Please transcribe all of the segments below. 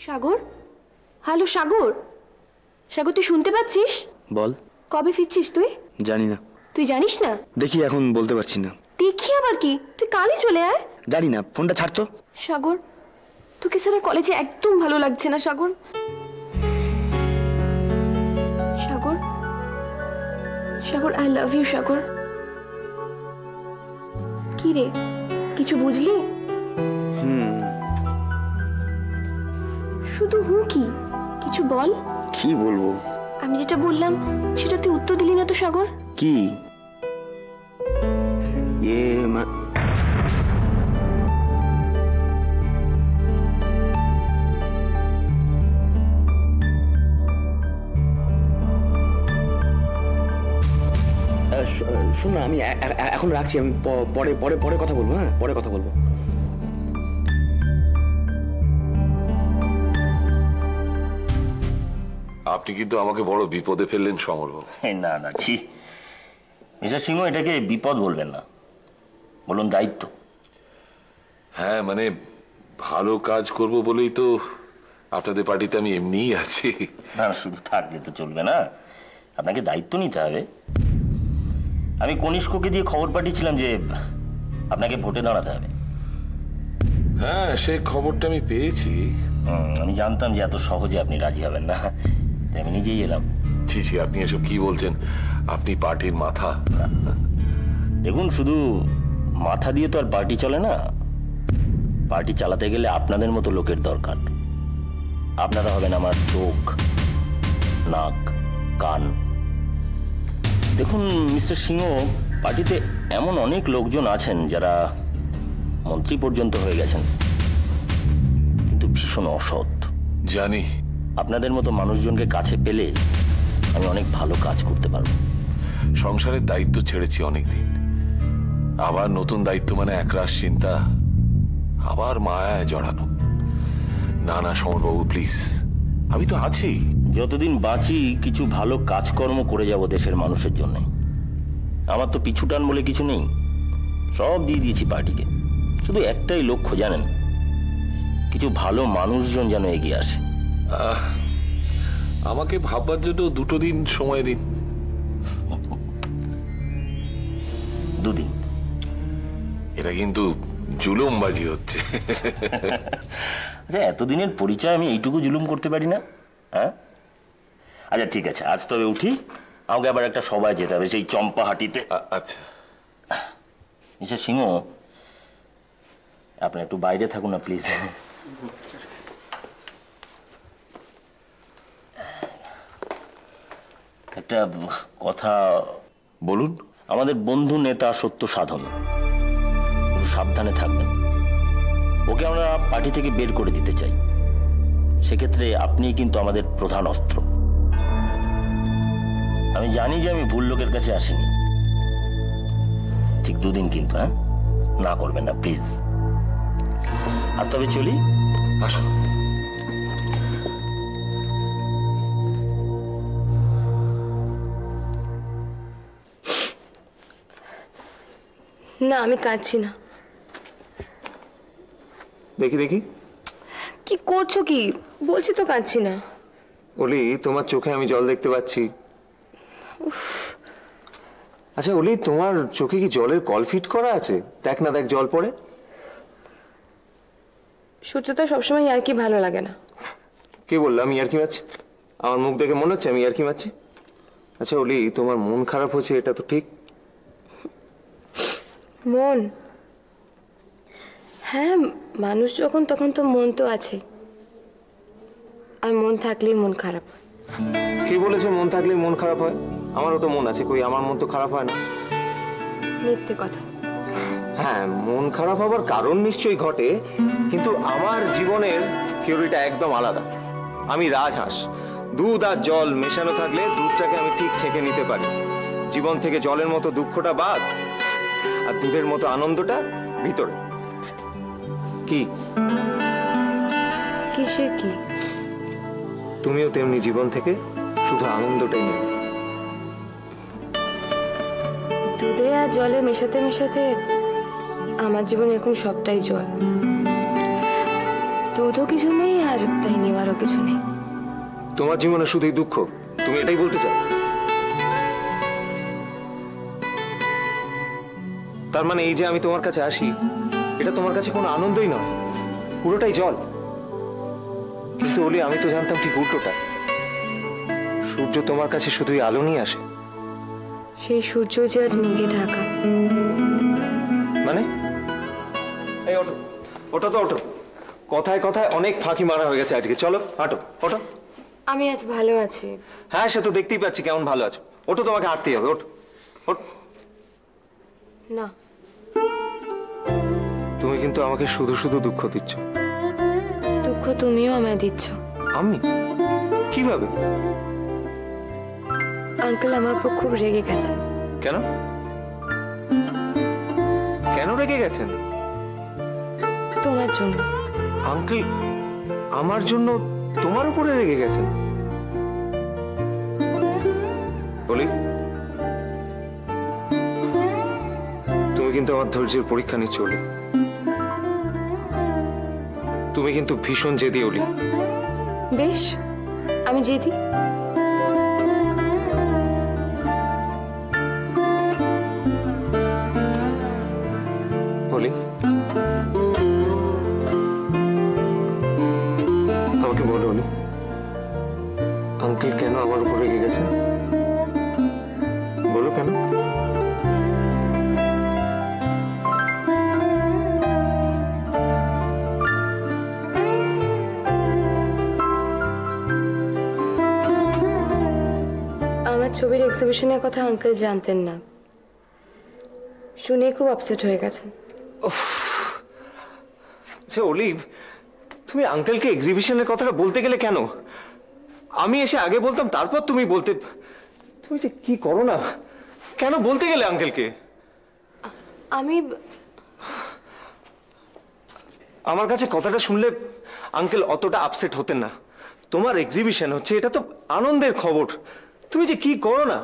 সাগর, hello সাগর। সাগর, তুই শুনতে পাচ্ছিস? বল। কবে ফিরছিস তুই? জানি না। তুই জানিস না? দেখি, এখন বলতে পারছি না। দেখি আবার কি? তুই কালই চলে আয়। জানি না, ফোনটা ছাড় তো। সাগর, তোকে ছাড়া কলেজে একদম ভালো লাগছে না সাগর। সাগর, সাগর, আই লাভ ইউ সাগর। কি রে, কিছু বুঝলি? শুধু কি কিছু বল। কি বলবো? আমি যেটা বললাম সেটা তুই উত্তর দিলি না তো সাগর। কি? শোন না, আমি এখন রাখছি। আমি পরে পরে পরে কথা বলবো। হ্যাঁ, পরে কথা বলবো। আপনি কিন্তু আমাকে বড় বিপদে ফেললেন সমরবাবু। না না, ছি মিস্টার সিংহ, এটাকে বিপদ বলবেন না, বলুন দায়িত্ব। হ্যাঁ, মানে ভালো কাজ করব বলেই তো আপনাদের পার্টিতে আমি এমনিই আছি। না না, শুধু থাকলে তো চলবে না, আপনাকে দায়িত্ব নিতে হবে। আমি কনিষ্ককে দিয়ে খবর পাঠিয়েছিলাম যে আপনাকে ভোটে দাঁড়াতে হবে। হ্যাঁ, সে খবরটা আমি পেয়েছি। আমি জানতাম যে এত সহজে আপনি রাজি হবেন না, তাই আমি নিজেই এলাম। ছি ছি, আপনি এসব কি বলছেন? আপনি পার্টির মাথা। দেখুন, শুধু মাথা দিয়ে তো আর পার্টি চলে না। পার্টি চালাতে গেলে আপনাদের মতো লোকের দরকার। আপনারা হবেন আমার চোখ, নাক, কান। দেখুন মিস্টার সিংহ, পার্টিতে এমন অনেক লোকজন আছেন যারা মন্ত্রী পর্যন্ত হয়ে গেছেন, কিন্তু ভীষণ অসৎ। জানি। আপনাদের মতো মানুষজনকে কাছে পেলে আমি অনেক ভালো কাজ করতে পারবো। সংসারের দায়িত্ব ছেড়েছি অনেকদিন, আবার নতুন দায়িত্ব মানে একরাশ চিন্তা, আবার মায়ায় জড়ানো। না না সমরবাবু, প্লিজ, আমি তো আছি। যতদিন বাঁচি কিছু ভালো কাজকর্ম করে যাব দেশের মানুষের জন্য। আমার তো পিছুটান বলে কিছু নেই, সব দিয়ে দিয়েছি পার্টিকে। শুধু একটাই লক্ষ্য জানেন, কিছু ভালো মানুষজন যেন এগিয়ে আসে। আমাকে ভাববার জন্য 2 দিন সময় দিন। 2 দিন? এটা কিন্তু জুলুমবাজি হচ্ছে। আচ্ছা, এতদিনের পরিচয় আমি এইটুকু জুলুম করতে পারি না? হ্যাঁ, আচ্ছা ঠিক আছে, আজ তবে উঠি। আমাকে আবার একটা সভায় যেতে হবে, সেই চম্পাহাটিতে। আচ্ছা মিস্টার সিংহ, আপনি একটু বাইরে থাকুন না প্লিজ। একটা কথা বলুন। আমাদের বন্ধু নেতা সত্য সাধন, একটু সাবধানে থাকবেন। ওকে আমরা পার্টি থেকে বের করে দিতে চাই। সেক্ষেত্রে আপনি কিন্তু আমাদের প্রধান অস্ত্র। আমি জানি যে আমি ভুল লোকের কাছে আসিনি। ঠিক 2 দিন কিন্তু, হ্যাঁ, না করবেন না প্লিজ। আজ তবে চলি। আসুন। না, আমি কাঁদছি না। দেখি দেখি। কি করছো কি? বলছি তো কাঁদছি না। ওলি, তোমার চোখে আমি জল দেখতে পাচ্ছি। আচ্ছা ওলি, তোমার চোখে কি জলের কল ফিট করা আছে? দেখ না, দেখ জল পড়ে। সূর্যটা সবসময় আর কি ভালো লাগে না। কে বললো আমি ইয়ার্কি মারছি? আমার মুখ দেখে মনে হচ্ছে আমি ইয়ার্কি মারছি? আচ্ছা ওলি, তোমার মন খারাপ হচ্ছে, এটা তো ঠিক। মন? হ্যাঁ, মানুষ যখন তখন তো মন তো আছে, আর মন থাকলেই মন খারাপ হয়। কে বলেছে মন থাকলেই মন খারাপ হয়? আমারও তো মন আছে, কই আমার মন তো খারাপ হয় না। মিথ্যে কথা। হ্যাঁ, মন খারাপ হবার কারণ নিশ্চয়ই ঘটে, কিন্তু আমার জীবনের থিওরিটা একদম আলাদা। আমি রাজহাঁস, দুধ আর জল মেশানো থাকলে দুধটাকে আমি ঠিক ছেঁকে নিতে পারি। জীবন থেকে জলের মতো দুঃখটা বাদ, আর দুধের মতো আনন্দটা ভিতরে। কি কিসের কি? তুমিও তেমনি জীবন থেকে শুধু আনন্দটাই নেবে। দুধে আর জলে মেশাতে মেশাতে আমার জীবনে এখন সবটাই জল। তো সুদও কিছু নেই আর তাই নেওয়ারও কিছু নেই। তোমার জীবনে শুধুই দুঃখ, তুমি এটাই বলতে চাও? তার মানে এই যে আমি তোমার কাছে আসি, এটা তোমার কাছে কোনো আনন্দই নয়, পুরোটাই জল। কিন্তু অলি, আমি তো জানতাম ঠিক উল্টোটা। সূর্য তোমার কাছে শুধুই আলো নিয়ে আসে। সেই সূর্য যে আজ মেঘে ঢাকা। মানে এই ওঠো, ওঠো তো ওঠো। কথায় কথায় অনেক ফাঁকি মারা হয়ে গেছে আজকে। চলো হাঁটো, ওঠো। আমি আজ ভালো আছি। হ্যাঁ, সে তো দেখতেই পাচ্ছি কেমন ভালো আছো। ওঠো, তোমাকে হাঁটতেই হবে। ওঠো, ওঠ। না, তুমি কিন্তু আমাকে শুধু শুধু দুঃখ দিচ্ছ। দুঃখ তুমিও আমায় দিচ্ছ। আমি কিভাবে? আঙ্কেল আমার উপর খুব রেগে গেছে। কেন? কেন রেগে গেছেন? তোমার জন্য। আঙ্কেল আমার জন্য তোমার উপরে রেগে গেছেন? বলি, তুমি কিন্তু আমার ধৈর্যের পরীক্ষা নিচ্ছ অলি। তুমি কিন্তু ভীষণ জেদি অলি। বেশ, আমি জেদি। অলি, আমাকে বলো অলি, আঙ্কেল কেন আমার উপর রেগে গেছেন? বলো কেন? আমার ছবির এক্সিবিশনের কথা আঙ্কেল জানতেন না, শুনে খুব আপসেট হয়ে গেছেন। আচ্ছা অলিভ, তুমি আঙ্কেলকে এক্সিবিশনের কথাটা বলতে গেলে কেন? আমি এসে আগে বলতাম, তারপর তুমি বলতে। তুমি যে কি করো না, কেন বলতে গেলে আঙ্কেলকে? আমি আমার কাছে কথাটা শুনলে আঙ্কেল অতটা আপসেট হতেন না। তোমার এক্সিবিশন হচ্ছে, এটা তো আনন্দের খবর। তুমি যে কি করো না।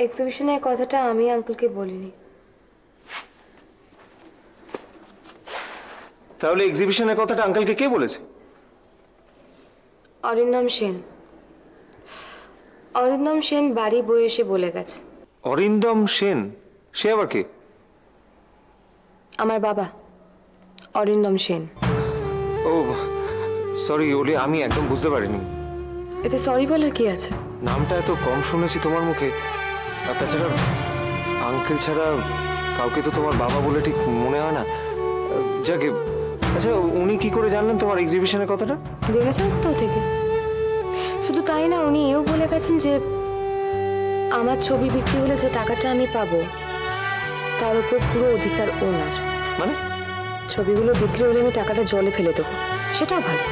এক্সিবিশনের কথাটা আমি আঙ্কেলকে বলিনি। তাহলে এক্সিবিশনের কথাটা আঙ্কেলকে কে বলেছে? অরিন্দম সেন। অরিন্দম সেন বাড়ি বয়ে এসে বলে গেছে। অরিন্দম সেন? সে আবার কে? আমার বাবা অরিন্দম সেন। ও সরি ওলি, আমি একদম বুঝতে পারিনি। এতে সরি বলার কি আছে? নামটা এত কম শুনেছি তোমার মুখে, আর তাছাড়া আঙ্কেল ছাড়া কাউকে তো তোমার বাবা বলে ঠিক মনে হয় না। যাকে, আচ্ছা উনি কি করে জানলেন তোমার এক্সিবিশনের কথাটা? জেনেছেন কোথাও থেকে? শুধু তাই না, উনি এও বলে গেছেন যে আমার ছবি বিক্রি হলে যে টাকাটা আমি পাবো তার উপর পুরো অধিকার ওনার। মানে? ছবিগুলো বিক্রি হলে আমি টাকাটা জলে ফেলে দেবো, সেটাও ভালো,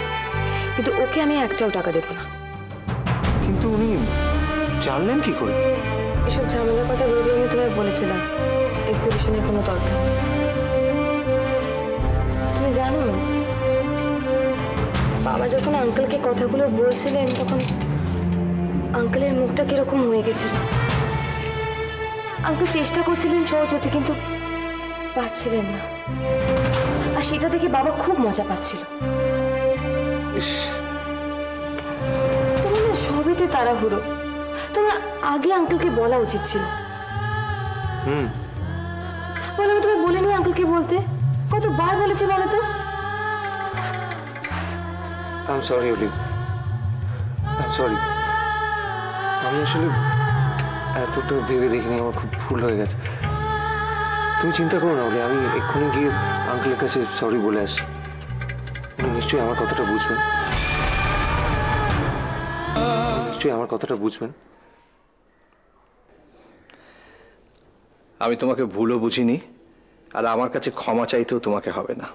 কিন্তু ওকে আমি একটাও টাকা দেবো না। কিন্তু উনি জানলেন কি করে? এসব ঝামেলার কথা ভেবে আমি তোমায় বলেছিলাম এক্সিবিশনে কোনো দরকার নেই। তুমি জানো, বাবা যখন আঙ্কেলকে কথাগুলো বলছিলেন তখন আঙ্কেলের মুখটা কিরকম হয়ে গেছিল। আঙ্কেল চেষ্টা করছিলেন সহজ হতে, কিন্তু পারছিলেন না, আর সেটা দেখে বাবা খুব মজা পাচ্ছিল। তোমার না সবেতে তাড়াহুড়ো, তোমার আগে আঙ্কেলকে বলা উচিত ছিল। বলো, আমি তোমায় বলিনি আঙ্কেলকে বলতে? কতবার বলেছি বলো তো? I am sorry Oli, I am sorry. আমি আসলে এতটা ভেবে দেখিনি, আমার খুব ভুল হয়ে গেছে। তুমি চিন্তা করো না অলি, আমি এক্ষুনি গিয়ে আঙ্কেলের কাছে সরি বলে আসি। উনি নিশ্চয়ই আমার কথাটা বুঝবেন, নিশ্চয়ই আমার কথাটা বুঝবেন। আমি তোমাকে ভুলও বুঝিনি, আর আমার কাছে ক্ষমা চাইতেও তোমাকে হবে না।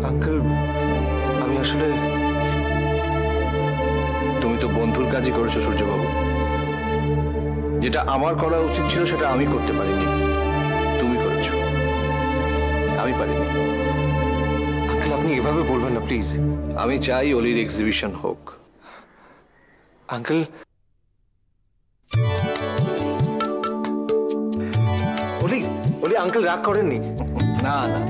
আঙ্কেল, আমি আসলে, তুমি তো বন্ধুর কাজই করেছো সূর্যবাবু। যেটা আমার করা উচিত ছিল সেটা আমি করতে পারিনি, তুমি করেছো, আমি পারিনি। আঙ্কেল আপনি এভাবে বলবেন না প্লিজ। আমি চাই অলির এক্সিবিশন হোক। আঙ্কেল ওলি ওলি আঙ্কেল রাগ করেননি? না না,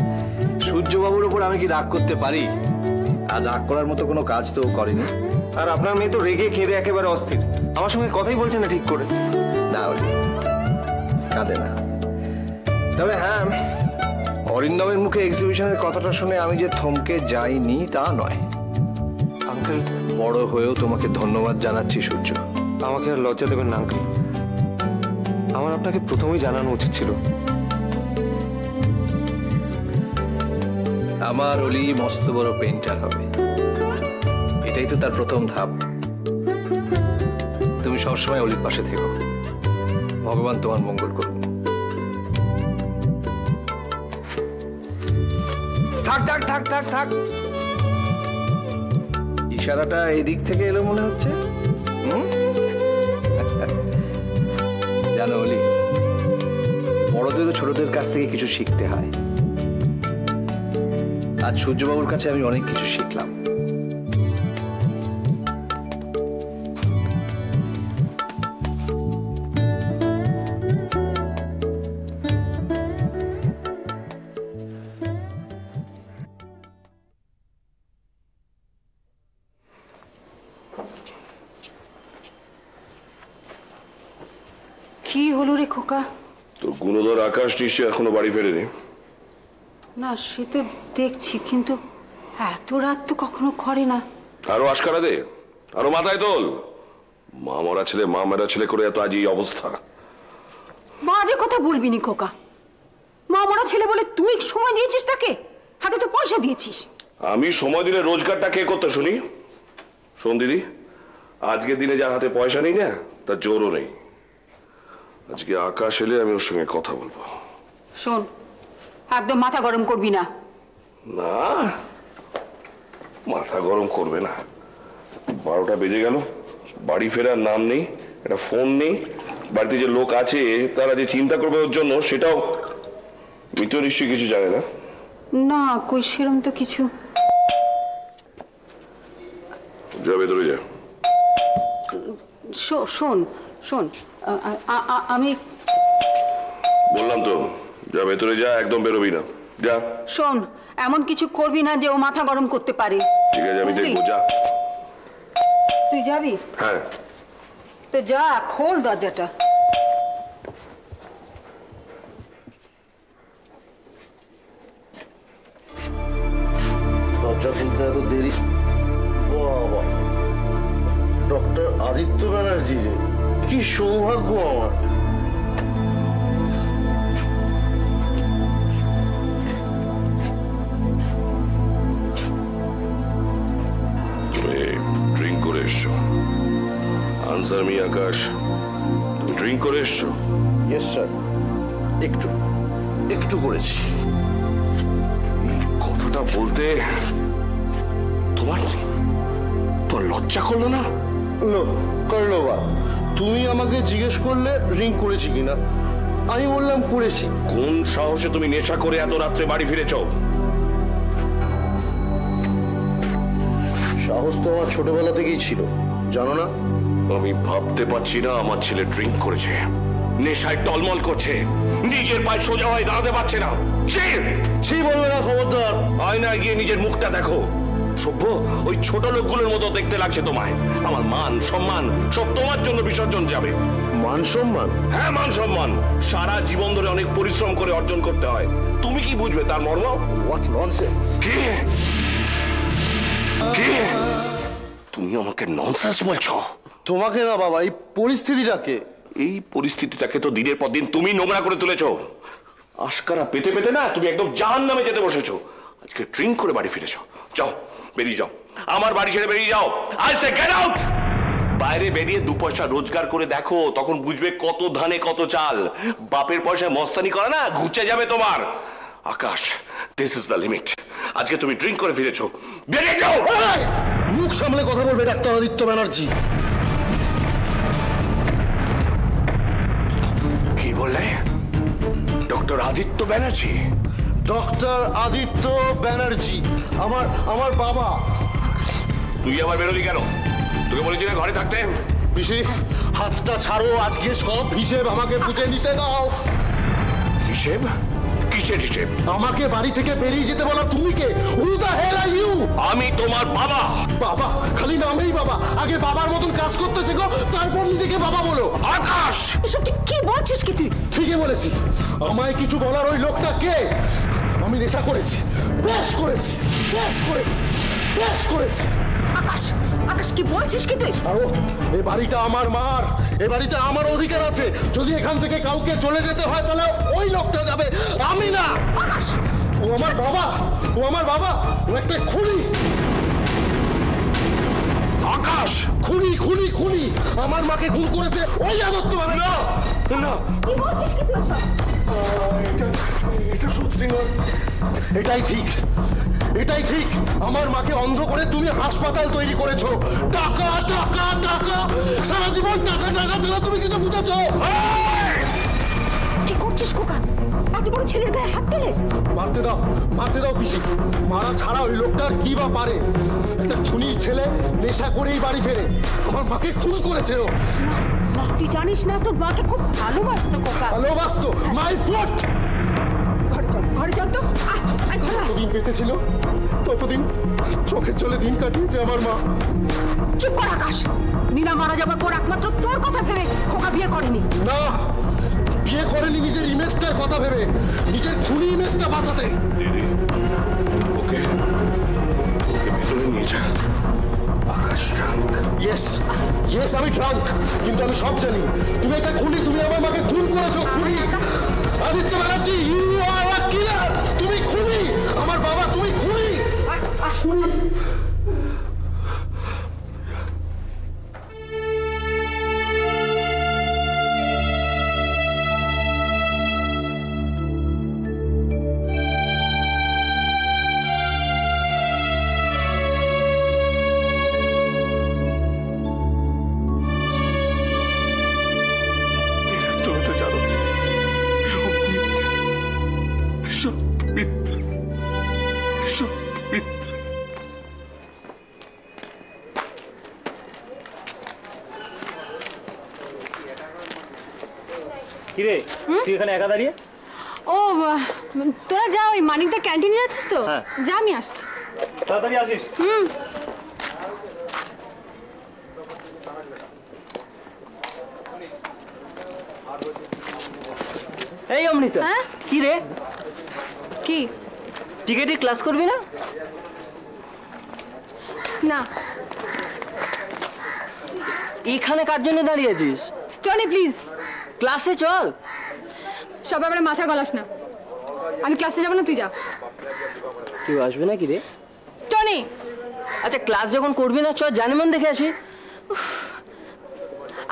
সূর্যবাবুর উপর আমি কি রাগ করতে পারি? আর রাগ করার মতো কোনো কাজ তো ও করেনি। আর আপনার মেয়ে তো রেগে কেঁদে একেবারে অস্থির, আমার সঙ্গে কথাই বলছে না ঠিক করে। না ওলি কাঁদে না। তবে হ্যাঁ, অরিন্দমের মুখে এক্সিবিশনের কথাটা শুনে আমি যে থমকে যাইনি তা নয়। আঙ্কেল, বড় হয়েও তোমাকে ধন্যবাদ জানাচ্ছি সূর্য। আমাকে আর লজ্জা দেবেন না আঙ্কেল, আমার আপনাকে প্রথমেই জানানো উচিত ছিল। আমার অলি মস্ত বড় পেইন্টার হবে, এটাই তো তার প্রথম ধাপ। তুমি সবসময় অলির পাশে থেকো, ভগবান তোমার মঙ্গল করুন। থাক থাক থাক থাক থাক, ইশারাটা এই দিক থেকে এলো মনে হচ্ছে। জানো অলি, বড়দেরও ছোটদের কাছ থেকে কিছু শিখতে হয়। আজ সূর্যবাবুর কাছে আমি অনেক কিছু শিখলাম। কি হলো রে খোকা? তোর গুণধর আকাশ নিশ্চয় এখনো বাড়ি ফেরেনি। না সে তো দেখছি, কিন্তু এত রাত তো কখনো করে না। আরো আশকারা দে, আরো মাথায় তোল। মা মরা ছেলে মা মেরা ছেলে করে এত আজ এই অবস্থা। বাজে কথা বলবি নি খোকা, মা মরা ছেলে বলে তুই সময় দিয়েছিস তাকে, হাতে তো পয়সা দিয়েছিস। আমি সময় দিলে রোজগারটা কে করতে শুনি? শোন দিদি, আজকের দিনে যার হাতে পয়সা নেই না, তার জোরও নেই। আজকে আকাশ এলে আমি ওর সঙ্গে কথা বলবো। শোন, একদম মাথা গরম করবি না। না, মাথা গরম করবে না। 12টা বেজে গেল, বাড়ি ফেরার নাম নেই, একটা ফোন নেই। বাড়িতে যে লোক আছে তারা যে চিন্তা করবে ওর জন্য, সেটাও মৃত্যু নিশ্চয়ই কিছু জানে না। না কই সেরম তো কিছু। যা ভেতরে যা। শোন শোন, আমি বললাম তো, যা ভেতরে যা, একদম বেরোবি না। যা। শোন, এমন কিছু করবি না যে ও মাথা গরম করতে পারে। ঠিক আছে, আমি দেখবো। যা। তুই যাবি? হ্যাঁ। তো যা, খোল দরজাটা। দরজা খুলতে এত দেরি? বাবা, ডক্টর আদিত্য ব্যানার্জি রে, কি সৌভাগ্য আমার। তুমি ড্রিঙ্ক করে এসছো? আনসার মি আকাশ, তুমি ড্রিঙ্ক করে এসছো? ইয়েস স্যার, একটু একটু করেছি। কথাটা বলতে তোমার তোর লজ্জা করলো না? করলো বা, তুমি আমাকে জিজ্ঞেস করলে ড্রিঙ্ক করেছি কিনা, আমি বললাম করেছি। কোন সাহসে তুমি নেশা করে এত রাত্রে বাড়ি ফিরেছ? সাহস তো আমার ছোটবেলা থেকেই ছিল, জানো না? আমি ভাবতে পারছি না আমার ছেলে ড্রিঙ্ক করেছে, নেশায় টলমল করছে, নিজের পায়ে সোজা হয়ে দাঁড়াতে পারছে না। ছি বলবে না, খবরদার। আয়নায় গিয়ে নিজের মুখটা দেখো। সভ্য ওই ছোট লোকগুলোর মতো দেখতে লাগছে তোমায়। আমার মান সম্মান সব তোমার জন্য বিসর্জন যাবে। মান সম্মান? হ্যাঁ, মান সম্মান সারা জীবন ধরে অনেক পরিশ্রম করে অর্জন করতে হয়। তুমি কি বুঝবে তার মর্ম? What nonsense! কে কে তুমি আমাকে ননসেন্স বলছো? তোমাকে না বাবা, এই পরিস্থিতিটাকে। এই পরিস্থিতিটাকে তো দিনের পর দিন তুমি নোংরা করে তুলেছো। আশকারা পেতে পেতে না তুমি একদম জাহান্নামে যেতে বসেছো। আজকে ড্রিঙ্ক করে বাড়ি ফিরেছো। যাও, বেরিয়ে যাও, আমার বাড়ি ছেড়ে বেরিয়ে যাও। I say get out. বাইরে বেরিয়ে 2 পয়সা রোজগার করে দেখো, তখন বুঝবে কত ধানে কত চাল। বাপের পয়সায় মস্তানি করে না, ঘুচে যাবে তোমার। আকাশ, দিস ইজ দ্য লিমিট। আজকে তুমি ড্রিঙ্ক করে ফিরেছো, বেরিয়ে যাও। মুখ সামলে কথা বলবে ডাক্তার আদিত্য ব্যানার্জি। কি বললে? ডক্টর আদিত্য ব্যানার্জি? ডক্টর আদিত্য ব্যানার্জি আমার বাবা। তুই আবার বেরোলি কেন? তোকে বলেছি না ঘরে থাকতে? পিসি, হাতটা ছাড়ো, আজকে সব হিসেব আমাকে বুঝে নিতে দাও। হিসেব? কিসের হিসেব? আমাকে বাড়ি থেকে বেরিয়ে যেতে বলো। তুমি কে? Who the hell are you? আমি তোমার বাবা। বাবা? খালি নামেই বাবা। আগে বাবার মতন কাজ করতে শেখো, তারপর নিজেকে বাবা বলো। আকাশ, এসব তুই কি বলছিস কি তুই? ঠিকই বলেছি। আমায় কিছু বলার ওই লোকটা কে? আমি নেশা করেছি, বেশ করেছি, বেশ করেছি, বেশ করেছি। আকাশ, আকাশ কি বলছিস কি তুই? আরো এই বাড়িটা আমার মার, এই বাড়িতে আমার অধিকার আছে। যদি এখান থেকে কাউকে চলে যেতে হয় তাহলে ওই লোকটা যাবে, আমি না। আকাশ, ও আমার বাবা, ও আমার বাবা, ও একটা খুনি। আকাশ, খুনি খুনি খুনি, আমার মাকে খুন করেছে ওই আদত্ত বাবা। না না, কি বলছিস কি তুই এসব? এটা সত্যি নয়। এটাই ঠিক, এটাই ঠিক। আমার মাকে অন্ধ করে তুমি হাসপাতাল তৈরি করেছো। টাকা টাকা টাকা, সারা জীবন টাকা টাকা ছাড়া তুমি কিছু বুঝেছো? কি করছিস খোকা? এত বড় ছেলের গায়ে হাত তোলে? মারতে দাও, মারতে দাও পিসি। মারা ছাড়া ওই লোকটার কি বা পারে? একটা খুনির ছেলে নেশা করেই বাড়ি ফেরে, আমার মাকে খুন করেছে ও। না, তুই জানিস না তোর মাকে খুব ভালোবাসতো খোকা। ভালোবাসতো? My foot. ঘরে চল তো, আয় আয় ঘরে আয়। যতদিন বেঁচে ছিল ততদিন চোখের জলে দিন কাটিয়েছে আমার মা। চুপ কর আকাশ। নীলা মারা যাবার পর একমাত্র তোর কথা ভেবে খোকা বিয়ে করেনি। না, বিয়ে করেনি নিজের ইমেজটার কথা ভেবে, নিজের খুনি ইমেজটা বাঁচাতে। ওকে ওকে ভেতরে নিয়ে যা। আকাশ ড্রাঙ্ক। ইয়েস ইয়েস, আমি ড্রাঙ্ক, কিন্তু আমি সব জানি। তুমি একটা খুনি, তুমি আমার মাকে খুন করেছো। খুনি আদিত্য ব্যানার্জি, ইউ আর আ কিলার। তুমি খুনি, আমার বাবা, তুমি খুনি। তুমি তো জানো সব মিথ্যে, সব মিথ্যে, সব মিথ্যে। কিরে তুই এখানে একা দাঁড়িয়ে? ও তোরা যা, ওই মানিকদা ক্যান্টিনে যাচ্ছিস তো? হ্যাঁ। যা, আমি আসছি। তাড়াতাড়ি আসিস। এই অমৃতা, হ্যাঁ? কি রে কি? টিকেটে ক্লাস করবি না? না। এখানে কার জন্য দাঁড়িয়ে আছিস? টনি প্লিজ, ক্লাসে চল। সব ব্যাপারে মাথা গলাস না। আমি ক্লাসে যাবো না, তুই যা। কেউ আসবে না কি রে? টনি, আচ্ছা ক্লাস যখন করবি না চল জানেমান দেখে আসি।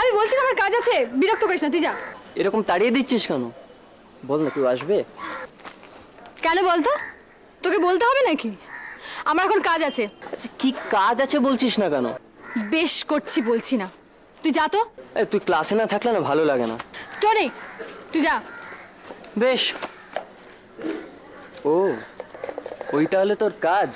আমি বলছি না আমার কাজ আছে, বিরক্ত করিস না, তুই যা। এরকম তাড়িয়ে দিচ্ছিস কেন? বল না কেউ আসবে। কেন বলতো? তোকে বলতে হবে নাকি? আমার এখন কাজ আছে। আচ্ছা কি কাজ আছে বলছিস না কেন? বেশ করছি বলছি না, তুই যা তো। তুই ক্লাসে না থাকলে না ভালো লাগে না। টনি তুই যা। বেশ। ও ওই তাহলে তোর কাজ।